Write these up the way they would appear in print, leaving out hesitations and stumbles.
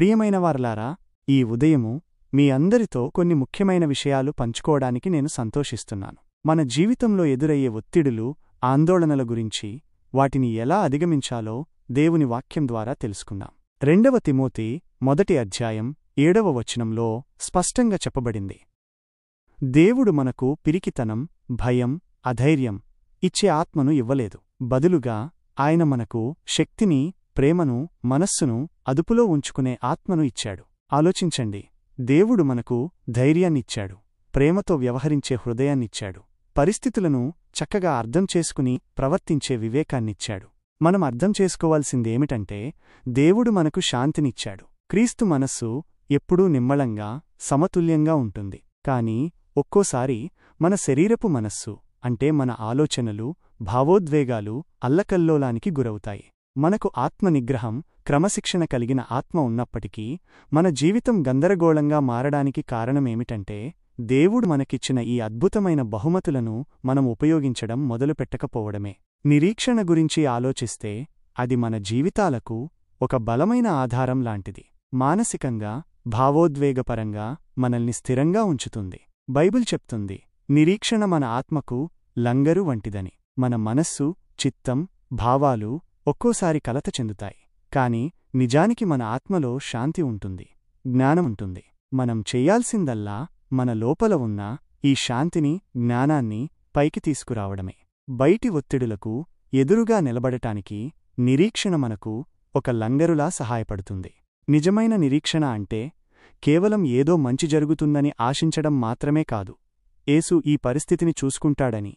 ప్రియమైనవారలారా, ఈ ఉదయము మీ అందరితో కొన్ని ముఖ్యమైన విషయాలు పంచుకోవడానికి నేను సంతోషిస్తున్నాను. మన జీవితంలో ఎదురయ్యే ఒత్తిడులు, ఆందోళనల గురించి, వాటిని ఎలా అధిగమించాలో దేవుని వాక్యం ద్వారా తెలుసుకుందాం. 2 తిమోతి 1 అధ్యాయం 7వ వచనంలో స్పష్టంగా చెప్పబడింది. దేవుడు మనకు పిరికితనం, భయం, అధైర్యం ఇచ్చే ఆత్మను ఇవ్వలేదు. బదులుగా ఆయన మనకు శక్తిని, ప్రేమను, మనస్సును అదుపులో ఉంచుకునే ఆత్మను ఇచ్చాడు. ఆలోచించండి, దేవుడు మనకు ధైర్యాన్నిచ్చాడు, ప్రేమతో వ్యవహరించే హృదయాన్నిచ్చాడు, పరిస్థితులను చక్కగా అర్థం చేసుకుని ప్రవర్తించే వివేకాన్నిచ్చాడు. మనం అర్థం చేసుకోవాల్సిందేమిటంటే, దేవుడు మనకు శాంతినిచ్చాడు. క్రీస్తు మనస్సు ఎప్పుడూ నిమ్మళంగా, సమతుల్యంగా ఉంటుంది. కాని ఒక్కోసారి మన శరీరపు మనస్సు, అంటే మన ఆలోచనలు, భావోద్వేగాలు అల్లకల్లోలానికి గురవుతాయి. మనకు ఆత్మనిగ్రహం, క్రమశిక్షణ కలిగిన ఆత్మ ఉన్నప్పటికీ మన జీవితం గందరగోళంగా మారడానికి కారణమేమిటంటే, దేవుడు మనకిచ్చిన ఈ అద్భుతమైన బహుమతులను మనం ఉపయోగించడం మొదలుపెట్టకపోవడమే. నిరీక్షణ గురించి ఆలోచిస్తే అది మన జీవితాలకు ఒక బలమైన ఆధారం లాంటిది. మానసికంగా, భావోద్వేగపరంగా మనల్ని స్థిరంగా ఉంచుతుంది. బైబిల్ చెప్తుంది, నిరీక్షణ మన ఆత్మకు లంగరు వంటిదని. మన మనస్సు, చిత్తం, భావాలు ఒక్కోసారి కలత చెందుతాయి. కాని నిజానికి మన ఆత్మలో శాంతి ఉంటుంది, జ్ఞానముంటుంది. మనం చెయ్యాల్సిందల్లా మన లోపల ఉన్న ఈ శాంతిని, జ్ఞానాన్ని పైకి తీసుకురావడమే. బయటి ఒత్తిడులకు ఎదురుగా నిలబడటానికి నిరీక్షణ మనకు ఒక లంగరులా సహాయపడుతుంది. నిజమైన నిరీక్షణ అంటే కేవలం ఏదో మంచి జరుగుతుందని ఆశించడం మాత్రమే కాదు. యేసు ఈ పరిస్థితిని చూసుకుంటాడని,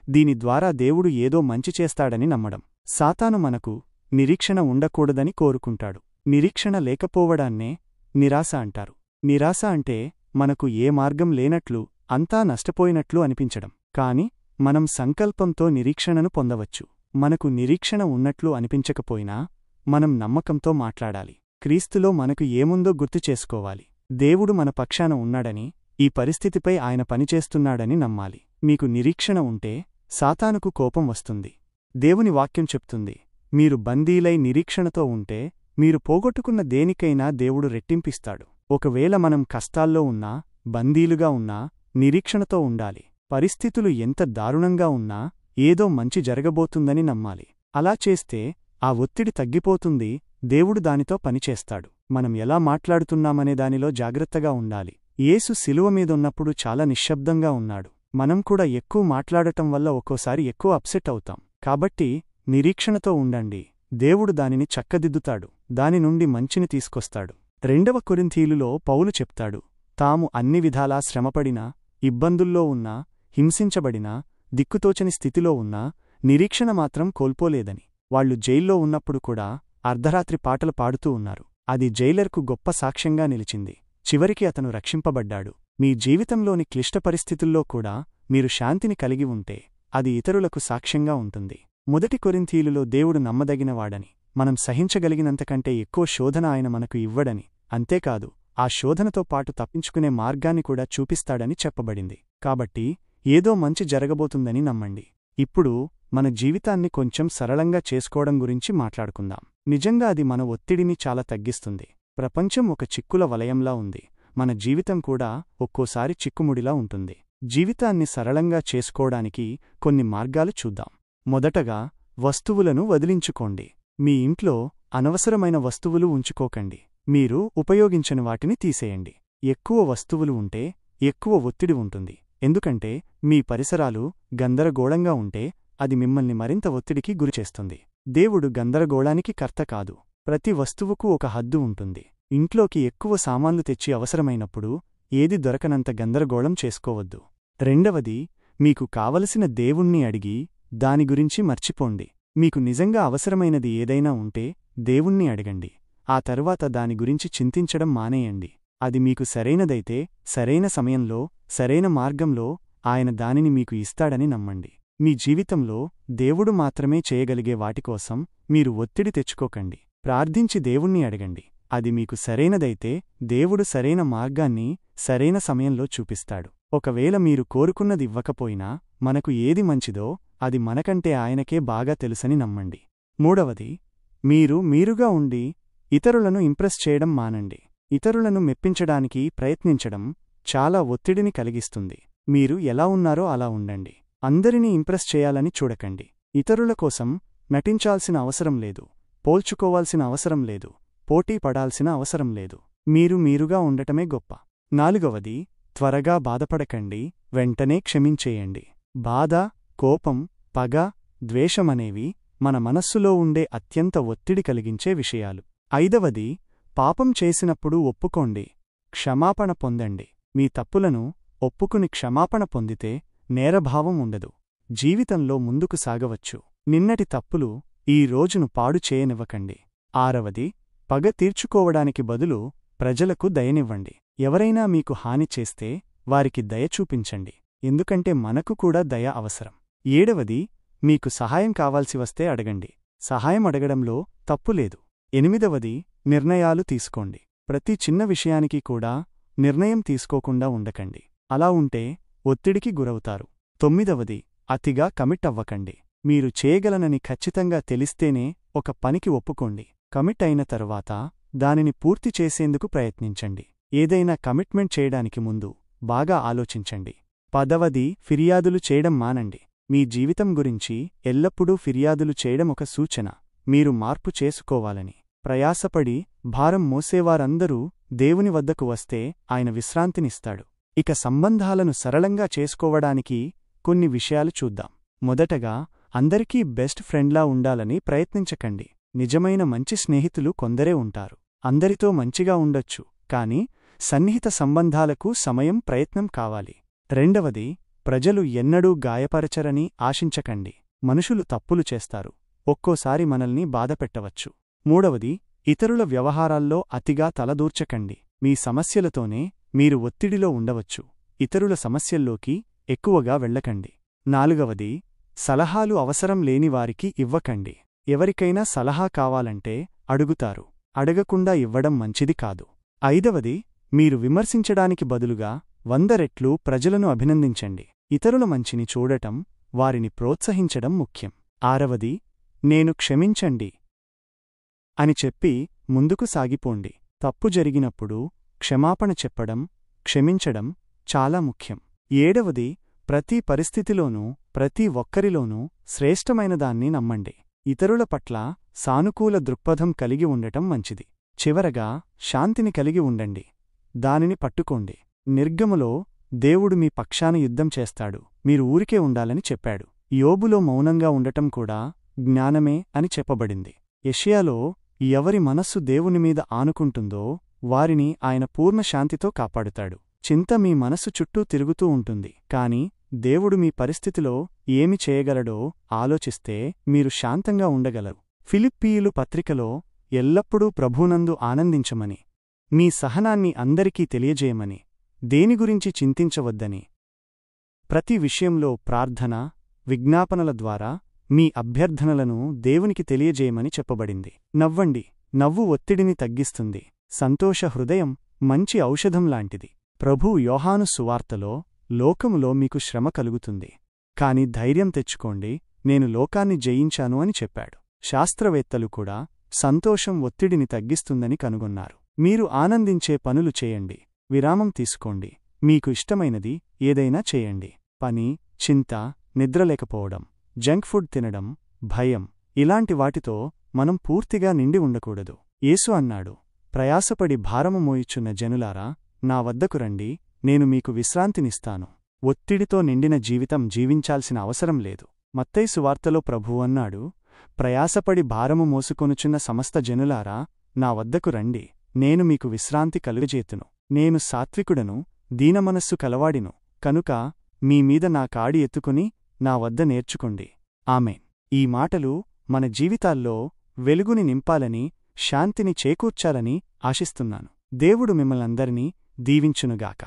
దీని ద్వారా దేవుడు ఏదో మంచి చేస్తాడని నమ్మడం. సాతాను మనకు నిరీక్షణ ఉండకూడదని కోరుకుంటాడు. నిరీక్షణ లేకపోవడాన్నే నిరాశ అంటారు. నిరాశ అంటే మనకు ఏ మార్గం లేనట్లు, అంతా నష్టపోయినట్లు అనిపించడం. కాని మనం సంకల్పంతో నిరీక్షణను పొందవచ్చు. మనకు నిరీక్షణ ఉన్నట్లు అనిపించకపోయినా మనం నమ్మకంతో మాట్లాడాలి. క్రీస్తులో మనకు ఏముందో గుర్తు చేసుకోవాలి. దేవుడు మన పక్షాన ఉన్నాడని, ఈ పరిస్థితిపై ఆయన పనిచేస్తున్నాడని నమ్మాలి. మీకు నిరీక్షణ ఉంటే సాతానుకు కోపం వస్తుంది. దేవుని వాక్యం చెప్తుంది, మీరు బందీలై నిరీక్షణతో ఉంటే మీరు పోగొట్టుకున్న దేనికైనా దేవుడు రెట్టింపిస్తాడు. ఒకవేళ మనం కష్టాల్లో ఉన్నా, బందీలుగా ఉన్నా నిరీక్షణతో ఉండాలి. పరిస్థితులు ఎంత దారుణంగా ఉన్నా ఏదో మంచి జరగబోతుందని నమ్మాలి. అలా చేస్తే ఆ ఒత్తిడి తగ్గిపోతుంది, దేవుడు దానితో పనిచేస్తాడు. మనం ఎలా మాట్లాడుతున్నామనే దానిలో జాగ్రత్తగా ఉండాలి. యేసు శిలువ మీదున్నప్పుడు చాలా నిశ్శబ్దంగా ఉన్నాడు. మనం కూడా ఎక్కువ మాట్లాడటం వల్ల ఒక్కోసారి ఎక్కువ అప్సెట్ అవుతాం. కాబట్టి నిరీక్షణతో ఉండండి, దేవుడు దానిని చక్కదిద్దుతాడు, దాని నుండి మంచిని తీసుకొస్తాడు. 2 కొరింథీయులలో పౌలు చెప్తాడు, తాము అన్ని విధాలా శ్రమపడినా, ఇబ్బందుల్లో ఉన్నా, హింసించబడినా, దిక్కుతోచని స్థితిలో ఉన్నా నిరీక్షణ మాత్రం కోల్పోలేదని. వాళ్లు జైల్లో ఉన్నప్పుడు కూడా అర్ధరాత్రి పాటలు పాడుతూ ఉన్నారు. అది జైలర్కు గొప్ప సాక్ష్యంగా నిలిచింది. చివరికి అతను రక్షింపబడ్డాడు. మీ జీవితంలోని క్లిష్ట పరిస్థితుల్లో కూడా మీరు శాంతిని కలిగి ఉంటే అది ఇతరులకు సాక్ష్యంగా ఉంటుంది. 1 కొరింథీయులలో దేవుడు నమ్మదగినవాడని, మనం సహించగలిగినంతకంటే ఎక్కువ శోధన ఆయన మనకు ఇవ్వడని, అంతేకాదు ఆ శోధనతో పాటు తప్పించుకునే మార్గాన్ని కూడా చూపిస్తాడని చెప్పబడింది. కాబట్టి ఏదో మంచి జరగబోతుందని నమ్మండి. ఇప్పుడు మన జీవితాన్ని కొంచెం సరళంగా చేసుకోవడం గురించి మాట్లాడుకుందాం. నిజంగా అది మన ఒత్తిడిని చాలా తగ్గిస్తుంది. ప్రపంచం ఒక చిక్కుల వలయంలా ఉంది. మన జీవితం కూడా ఒక్కోసారి చిక్కుముడిలా ఉంటుంది. జీవితాన్ని సరళంగా చేసుకోవడానికి కొన్ని మార్గాలు చూద్దాం. మొదటగా, వస్తువులను వదిలించుకోండి. మీ ఇంట్లో అనవసరమైన వస్తువులు ఉంచుకోకండి. మీరు ఉపయోగించని వాటిని తీసేయండి. ఎక్కువ వస్తువులు ఉంటే ఎక్కువ ఒత్తిడి ఉంటుంది. ఎందుకంటే మీ పరిసరాలు గందరగోళంగా ఉంటే అది మిమ్మల్ని మరింత ఒత్తిడికి గురిచేస్తుంది. దేవుడు గందరగోళానికి కర్త కాదు. ప్రతి వస్తువుకు ఒక హద్దు ఉంటుంది. ఇంట్లోకి ఎక్కువ సామాన్లు తెచ్చి అవసరమైనప్పుడు ఏది దొరకనంత గందరగోళం చేసుకోవద్దు. రెండవది, మీకు కావలసిన దేవుణ్ణి అడిగి దాని గురించి మర్చిపోండి. మీకు నిజంగా అవసరమైనది ఏదైనా ఉంటే దేవుణ్ణి అడగండి. ఆ తరువాత దాని గురించి చింతించడం మానేయండి. అది మీకు సరైనదైతే సరైన సమయంలో, సరైన మార్గంలో ఆయన దానిని మీకు ఇస్తాడని నమ్మండి. మీ జీవితంలో దేవుడు మాత్రమే చేయగలిగే వాటికోసం మీరు ఒత్తిడి తెచ్చుకోకండి. ప్రార్థించి దేవుణ్ణి అడగండి. అది మీకు సరైనదైతే దేవుడు సరైన మార్గాన్ని సరైన సమయంలో చూపిస్తాడు. ఒకవేళ మీరు కోరుకున్నది ఇవ్వకపోయినా మనకు ఏది మంచిదో అది మనకంటే ఆయనకే బాగా తెలుసని నమ్మండి. మూడవది, మీరుగా ఉండి ఇతరులను ఇంప్రెస్ చేయడం మానండి. ఇతరులను మెప్పించడానికి ప్రయత్నించడం చాలా ఒత్తిడిని కలిగిస్తుంది. మీరు ఎలా ఉన్నారో అలా ఉండండి. అందరినీ ఇంప్రెస్ చేయాలని చూడకండి. ఇతరుల కోసం నటించాల్సిన అవసరం లేదు. పోల్చుకోవాల్సిన అవసరం లేదు. పోటీ పడాల్సిన అవసరం లేదు. మీరు మీరుగా ఉండటమే గొప్ప. 4వది, త్వరగా బాధపడకండి, వెంటనే క్షమించేయండి. బాధ, కోపం, పగ, ద్వేషమనేవి మన మనస్సులో ఉండే అత్యంత ఒత్తిడి కలిగించే విషయాలు. 5వది, పాపం చేసినప్పుడు ఒప్పుకోండి, క్షమాపణ పొందండి. మీ తప్పులను ఒప్పుకుని క్షమాపణ పొందితే నేరభావం ఉండదు. జీవితంలో ముందుకు సాగవచ్చు. నిన్నటి తప్పులు ఈ రోజును పాడు చేయనివ్వకండి. 6వది, పగ తీర్చుకోవడానికి బదులు ప్రజలకు దయనివ్వండి. ఎవరైనా మీకు హాని చేస్తే వారికి దయ చూపించండి, ఎందుకంటే మనకు కూడా దయ అవసరం. 7వది, మీకు సహాయం కావాల్సి వస్తే అడగండి. సహాయం అడగడంలో తప్పులేదు. 8వది, నిర్ణయాలు తీసుకోండి. ప్రతి చిన్న విషయానికి కూడా నిర్ణయం తీసుకోకుండా ఉండకండి. అలా ఉంటే ఒత్తిడికి గురవుతారు. 9వది, అతిగా కమిట్ అవ్వకండి. మీరు చేయగలనని ఖచ్చితంగా తెలిస్తేనే ఒక పనికి ఒప్పుకోండి. కమిట్ అయిన తరువాత దానిని పూర్తి చేసేందుకు ప్రయత్నించండి. ఏదైనా కమిట్మెంట్ చేయడానికి ముందు బాగా ఆలోచించండి. 10వది, ఫిర్యాదులు చేయడం మానండి. మీ జీవితం గురించి ఎల్లప్పుడూ ఫిర్యాదులు చేయడం ఒక సూచన మీరు మార్పు చేసుకోవాలని. ప్రయాసపడి భారం మోసేవారందరూ దేవుని వద్దకు వస్తే ఆయన విశ్రాంతినిస్తాడు. ఇక సంబంధాలను సరళంగా చేసుకోవడానికి కొన్ని విషయాలు చూద్దాం. మొదటగా, అందరికీ బెస్ట్ ఫ్రెండ్లా ఉండాలని ప్రయత్నించకండి. నిజమైన మంచి స్నేహితులు కొందరే ఉంటారు. అందరితో మంచిగా ఉండొచ్చు, కాని సన్నిహిత సంబంధాలకు సమయం, ప్రయత్నం కావాలి. 2వది, ప్రజలు ఎన్నడూ గాయపరచరని ఆశించకండి. మనుషులు తప్పులు చేస్తారు, ఒక్కోసారి మనల్ని బాధపెట్టవచ్చు. 3వది, ఇతరుల వ్యవహారాల్లో అతిగా తలదూర్చకండి. మీ సమస్యలతోనే మీరు ఒత్తిడిలో ఉండవచ్చు, ఇతరుల సమస్యల్లోకి ఎక్కువగా వెళ్ళకండి. 4వది, సలహాలు అవసరం లేనివారికి ఇవ్వకండి. ఎవరికైనా సలహా కావాలంటే అడుగుతారు, అడగకుండా ఇవ్వడం మంచిది కాదు. 5వది, మీరు విమర్శించడానికి బదులుగా 100 రెట్లు ప్రజలను అభినందించండి. ఇతరుల మంచిని చూడటం, వారిని ప్రోత్సహించడం ముఖ్యం. 6వది, నేను క్షమించండి అని చెప్పి ముందుకు సాగిపోండి. తప్పు జరిగినప్పుడు క్షమాపణ చెప్పడం, క్షమించడం చాలా ముఖ్యం. 7వది, ప్రతి పరిస్థితిలోనూ ప్రతి ఒక్కరిలోనూ శ్రేష్టమైనదాన్ని నమ్మండి. ఇతరుల పట్ల సానుకూల దృక్పథం కలిగి ఉండటం మంచిది. చివరగా, శాంతిని కలిగి ఉండండి, దానిని పట్టుకోండి. నిర్గమలో దేవుడు మీ పక్షాన యుద్ధం చేస్తాడు, మీరు ఊరికే ఉండాలని చెప్పాడు. యోబులో మౌనంగా ఉండటం కూడా జ్ఞానమే అని చెప్పబడింది. యెషయాలో, ఎవరి మనస్సు దేవునిమీద ఆనుకుంటుందో వారిని ఆయన పూర్ణ శాంతితో కాపాడుతాడు. చింత మీ మనస్సు చుట్టూ తిరుగుతూ ఉంటుంది, కాని దేవుడు మీ పరిస్థితిలో ఏమి చేయగలడో ఆలోచిస్తే మీరు శాంతంగా ఉండగలరు. ఫిలిప్పీయులు పత్రికలో, ఎల్లప్పుడూ ప్రభువునందు ఆనందించమని, మీ సహనాన్ని అందరికీ తెలియజేయమని, దేని గురించి చింతించవద్దని, ప్రతి విషయంలో ప్రార్థన, విజ్ఞాపనల ద్వారా మీ అభ్యర్థనలను దేవునికి తెలియజేయమని చెప్పబడింది. నవ్వండి, నవ్వు ఒత్తిడిని తగ్గిస్తుంది. సంతోష హృదయం మంచి ఔషధం లాంటిది. ప్రభువు యోహాను సువార్తలో, లోకములో మీకు శ్రమ కలుగుతుంది, కాని ధైర్యం తెచ్చుకోండి, నేను లోకాన్ని జయించాను అని చెప్పాడు. శాస్త్రవేత్తలు కూడా సంతోషం ఒత్తిడిని తగ్గిస్తుందని కనుగొన్నారు. మీరు ఆనందించే పనులు చేయండి, విరామం తీసుకోండి, మీకు ఇష్టమైనది ఏదైనా చేయండి. పని, చింత, నిద్రలేకపోవడం, జంక్ ఫుడ్ తినడం, భయం, ఇలాంటి వాటితో మనం పూర్తిగా నిండి ఉండకూడదు. యేసు అన్నాడు, ప్రయాసపడి భారము మోయుచున్న జనులారా, నా వద్దకు రండి, నేను మీకు విశ్రాంతినిస్తాను. ఒత్తిడితో నిండిన జీవితం జీవించాల్సిన అవసరం లేదు. మత్తయి సువార్తలో ప్రభువు అన్నాడు, ప్రయాసపడి భారము మోసుకొనుచున్న సమస్త జనులారా, నా వద్దకు రండి, నేను మీకు విశ్రాంతి కలుగజేతును. నేను సాత్వికుడను, దీనమనస్సు కలవాడిను, కనుక మీమీద నా కాడి ఎత్తుకుని నా వద్ద నేర్చుకోండి. ఆమేన్. ఈ మాటలు మన జీవితాల్లో వెలుగుని నింపాలని, శాంతిని చేకూర్చాలని ఆశిస్తున్నాను. దేవుడు మిమ్మల్నందరినీ దీవించునుగాక.